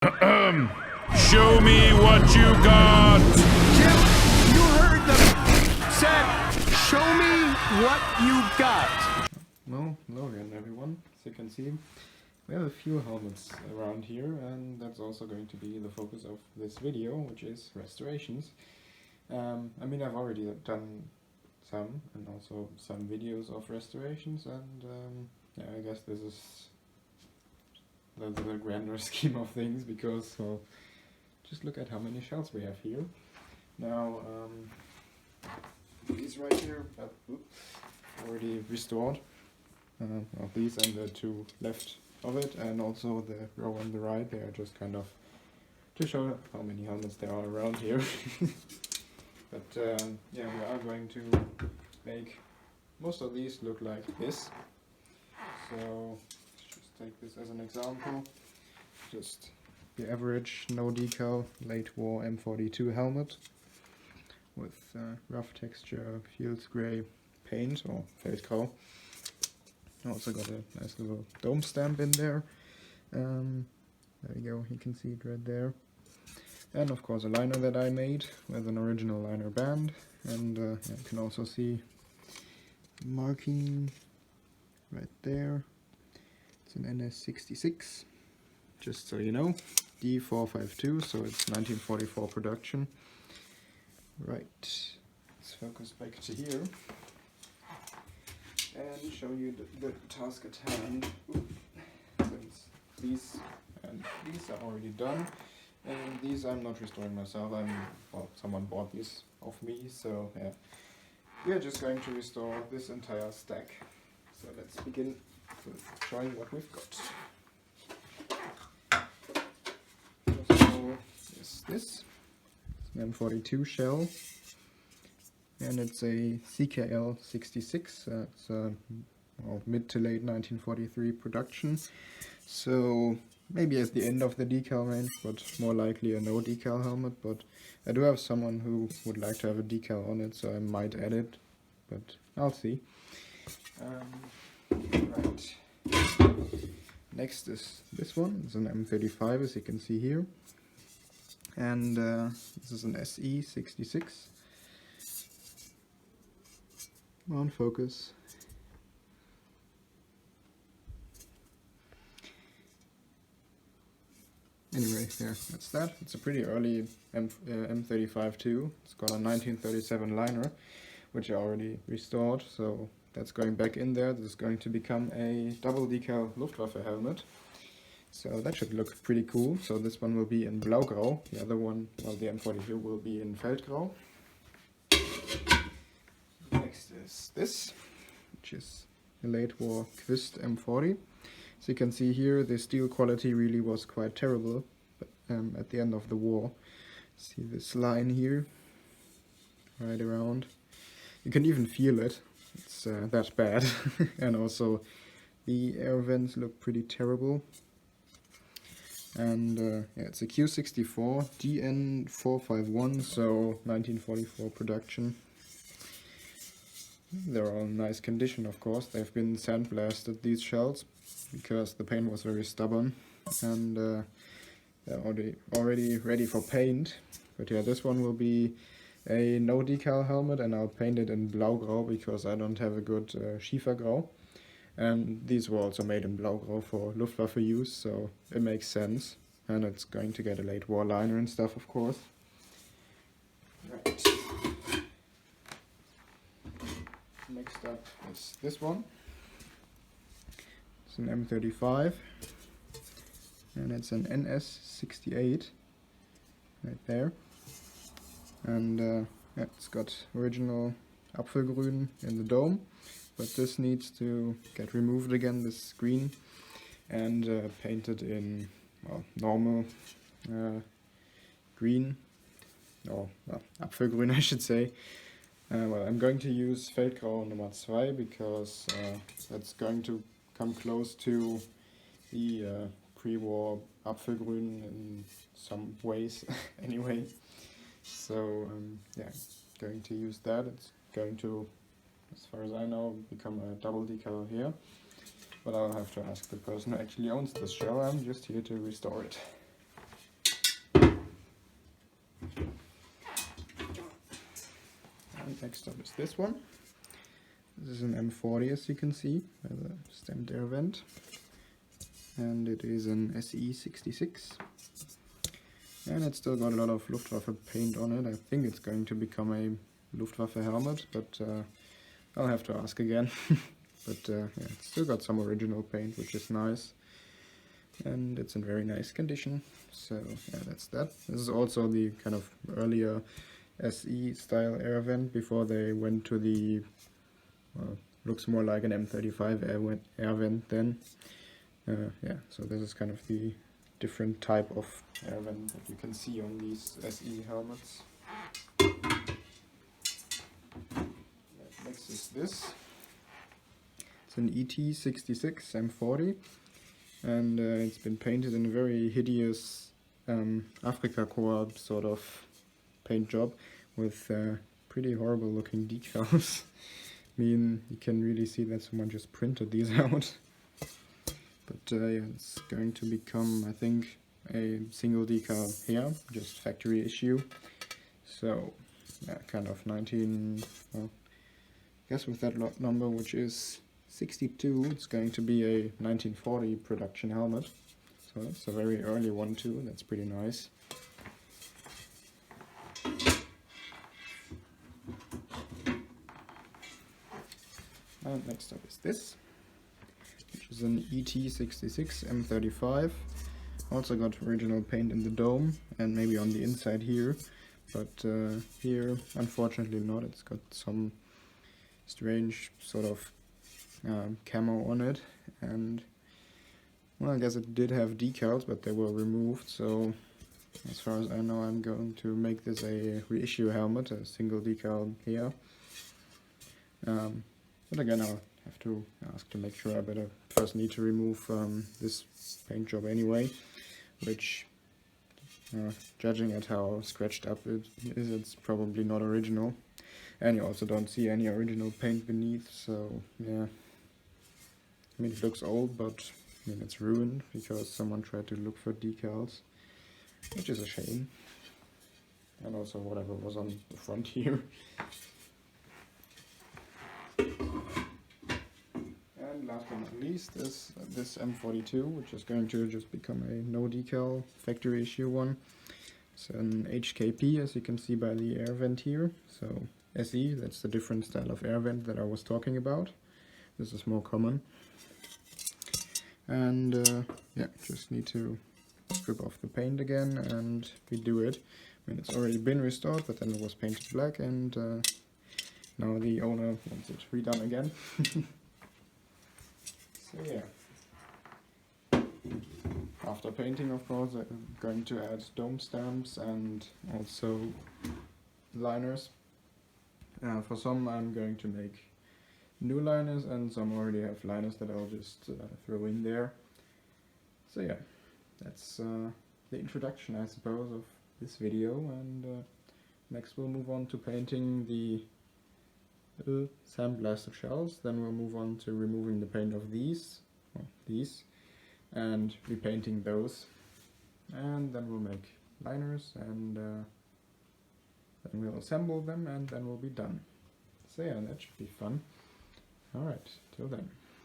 Show me what you got! Jim, you heard them said, show me what you got. Well, hello again everyone. As you can see, we have a few helmets around here, and that's also going to be the focus of this video, which is restorations. I mean, I've already done some, and also some videos of restorations, and yeah, I guess this is the grander scheme of things, because, well, just look at how many shells we have here. Now, these right here are already restored. Well, these and the two left of it, and also the row on the right, they are just kind of to show how many helmets there are around here. But yeah, we are going to make most of these look like this. So let's just take this as an example. Just the average no decal late war M42 helmet with rough texture Fields grey paint or Feldgrau. Also got a nice little dome stamp in there. There you go, you can see it right there. And of course a liner that I made with an original liner band. And yeah, you can also see the marking right there. It's an NS66, just so you know. D452, so it's 1944 production. Right, let's focus back to here and show you the task at hand. Since these and these are already done, and these I'm not restoring myself. Well, someone bought these off me, so yeah, we are just going to restore this entire stack. So let's begin with showing what we've got. So yes, this is an M42 shell. And it's a CKL 66, it's a well, mid to late 1943 production, so maybe at the end of the decal range, but more likely a no decal helmet. But I do have someone who would like to have a decal on it, so I might add it, but I'll see. Right. Next is this one. It's an M35, as you can see here, and this is an SE66. On focus. Anyway, yeah, that's that. It's a pretty early M35 too. It's got a 1937 liner, which I already restored, so that's going back in there. This is going to become a double decal Luftwaffe helmet. So that should look pretty cool. So this one will be in Blaugrau. The other one, well, the M42 will be in Feldgrau. Next is this, which is a late war Quist M40. So you can see here the steel quality really was quite terrible at the end of the war. See this line here, right around. You can even feel it, it's that bad. And also the air vents look pretty terrible. And yeah, it's a Q64 DN451, so 1944 production. They're all in nice condition, of course. They've been sandblasted, these shells, because the paint was very stubborn, and they're already ready for paint. But yeah, this one will be a no decal helmet, and I'll paint it in Blaugrau because I don't have a good Schiefergrau. And these were also made in Blaugrau for Luftwaffe use, so it makes sense. And it's going to get a late war liner and stuff, of course. Right. Next up is this one. It's an M35, and it's an NS68 right there. And yeah, it's got original Apfelgrün in the dome, but this needs to get removed again, this green, and painted in, well, normal green, or well, Apfelgrün I should say. Well, I'm going to use Feldgrau Nummer 2 because that's going to come close to the pre-war Apfelgrün in some ways anyway. So yeah, going to use that. It's going to, as far as I know, become a double decal here. But I'll have to ask the person who actually owns this shell. I'm just here to restore it. next up is this one. This is an M40, as you can see, with a stamped air vent. And it is an Se66. And it's still got a lot of Luftwaffe paint on it. I think it's going to become a Luftwaffe helmet, but I'll have to ask again. But yeah, it's still got some original paint, which is nice. And it's in very nice condition. So yeah, that's that. This is also the kind of earlier SE style air vent before they went to the looks more like an M35 air vent then. Yeah, so this is kind of the different type of air vent that you can see on these SE helmets. Next is this. It's an Et66 M40, and it's been painted in a very hideous Africa Corps sort of paint job with pretty horrible looking decals. I mean, you can really see that someone just printed these out. But yeah, it's going to become, I think, a single decal here, just factory issue. So, yeah, kind of 19, well, I guess with that lot number, which is 62, it's going to be a 1940 production helmet. So it's a very early one too, that's pretty nice. And next up is this, which is an Et66 M35. Also got original paint in the dome and maybe on the inside here, but here unfortunately not. It's got some strange sort of camo on it, and well, I guess it did have decals, but they were removed, so as far as I know I'm going to make this a reissue helmet, a single decal here. But again, I'll have to ask to make sure. I better first need to remove this paint job anyway, which judging at how scratched up it is, it's probably not original. And you also don't see any original paint beneath, so yeah. I mean, it looks old, but I mean, it's ruined because someone tried to look for decals, which is a shame. And also whatever was on the front here. And last but not least is this M42, which is going to just become a no decal factory issue one. It's an HKP, as you can see by the air vent here. So SE, that's the different style of air vent that I was talking about. This is more common. And yeah, just need to strip off the paint again and redo it. I mean, it's already been restored, but then it was painted black, and now the owner wants it redone again. So yeah. After painting, of course, I'm going to add dome stamps and also liners. For some I'm going to make new liners, and some already have liners that I'll just throw in there. So yeah, that's the introduction, I suppose, of this video, and next we'll move on to painting the little sandblaster shells. Then we'll move on to removing the paint of these, and repainting those, and then we'll make liners, and then we'll assemble them, and then we'll be done. So yeah, that should be fun. Alright, till then.